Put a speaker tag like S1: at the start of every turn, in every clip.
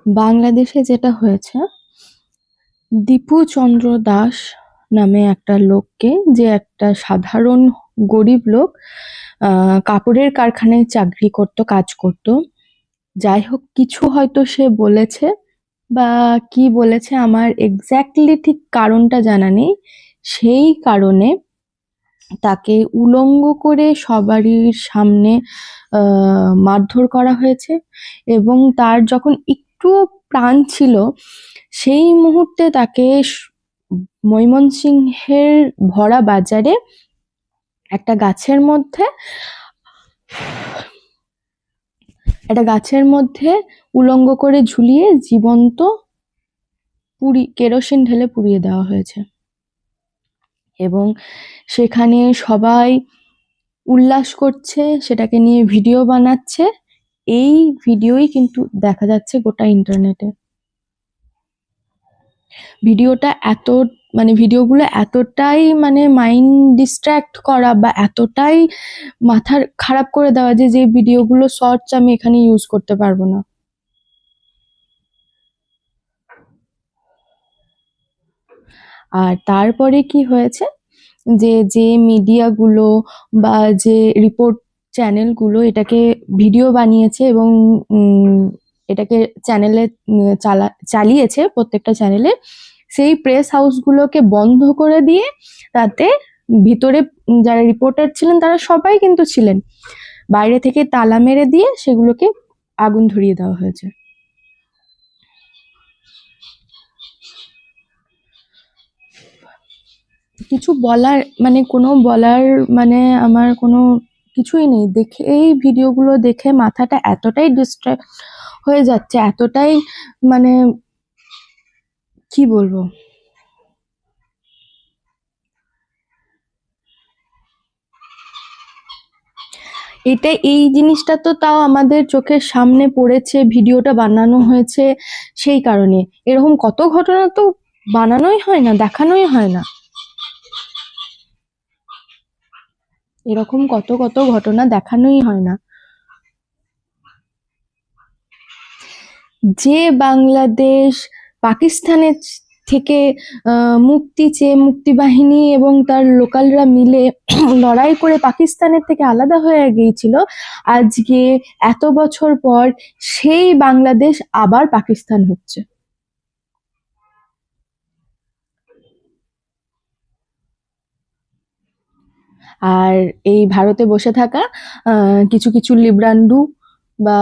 S1: বাংলাদেশে যেটা হয়েছে, দীপু চন্দ্র দাস নামে একটা লোককে, যে একটা সাধারণ গরিব লোক, কাপড়ের কারখানায় চাকরি করত, কাজ করত। যাই হোক, কিছু হয়তো সে বলেছে, বা কি বলেছে আমার এক্স্যাক্টলি ঠিক কারণটা জানা নেই। সেই কারণে তাকে উলঙ্গ করে সবারই সামনে মারধর করা হয়েছে, এবং তার যখন একটুও প্রাণ ছিল সেই মুহূর্তে তাকে ময়মনসিংহের ভরা বাজারে একটা গাছের মধ্যে উলঙ্গ করে ঝুলিয়ে জীবন্ত কেরোসিন ঢেলে পুড়িয়ে দেওয়া হয়েছে। এবং সেখানে সবাই উল্লাস করছে, সেটাকে নিয়ে ভিডিও বানাচ্ছে। এই ভিডিওই কিন্তু দেখা যাচ্ছে গোটা ইন্টারনেটে। ভিডিওগুলো এতটাই মাইন্ড ডিস্ট্র্যাক্ট করা, বা এতটাই মাথার খারাপ করে দেওয়া যে ভিডিওগুলো শর্টস আমি এখানে ইউজ করতে পারবো না। আর তারপরে কি হয়েছে, যে মিডিয়াগুলো বা যে রিপোর্ট চ্যানেলগুলো এটাকে ভিডিও বানিয়েছে এবং এটাকে চ্যানেলে চালিয়েছে, প্রত্যেকটা চ্যানেলে, সেই প্রেস হাউসগুলোকে বন্ধ করে দিয়ে তাতে ভিতরে যারা রিপোর্টার ছিলেন তারা সবাই কিন্তু ছিলেন, বাইরে থেকে তালা মেরে দিয়ে সেগুলোকে আগুন ধরিয়ে দেওয়া হয়েছে। কিছু বলার আমার কোনো কিছুই নেই। দেখে এই ভিডিওগুলো দেখে মাথাটা এতটাই ডিস্ট্র্যাক্ট হয়ে যাচ্ছে, এতটাই কি বলবো। এই জিনিসটা তো তাও আমাদের চোখের সামনে পড়েছে, ভিডিওটা বানানো হয়েছে সেই কারণে। এরকম কত ঘটনা তো বানানোই হয় না, দেখানোই হয় না। এরকম কত কত ঘটনা দেখানোই হয় না। যে বাংলাদেশ পাকিস্তানের থেকে মুক্তি চেয়ে মুক্তিবাহিনী এবং তার লোকালরা মিলে লড়াই করে পাকিস্তানের থেকে আলাদা হয়ে গিয়েছিল, আজকে এত বছর পর সেই বাংলাদেশ আবার পাকিস্তান হচ্ছে। আর এই ভারতে বসে থাকা কিছু কিছু লিব্রান্ডু বা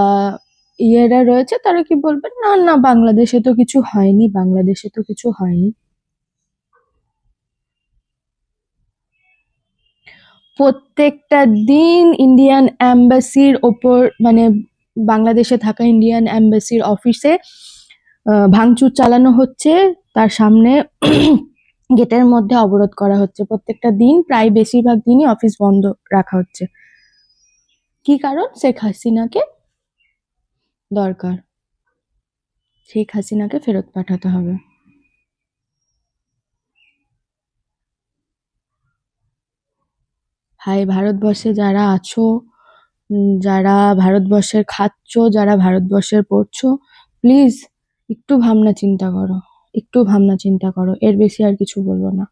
S1: ইয়েরা রয়েছে, তারা কি বলবে, না না বাংলাদেশে তো কিছু হয়নি, বাংলাদেশে তো কিছু হয়নি। প্রত্যেকটা দিন ইন্ডিয়ান এম্বাসির ওপর, বাংলাদেশে থাকা ইন্ডিয়ান এম্বাসির অফিসে ভাঙচুর চালানো হচ্ছে, তার সামনে গেটের মধ্যে অবরোধ করা হচ্ছে। প্রত্যেকটা দিন প্রায় বেশিরভাগ দিনই অফিস বন্ধ রাখা হচ্ছে। কি কারণ? শেখ হাসিনাকে দরকার, শেখ হাসিনাকে ফেরত পাঠাতে হবে। ভাই, ভারতবর্ষে যারা আছো, যারা ভারতবর্ষের খাচ্ছ, যারা ভারতবর্ষের পড়ছো, প্লিজ একটু ভাবনা চিন্তা করো, একটু ভাবনা চিন্তা করো। এর বেশি আর কিছু বলবো না।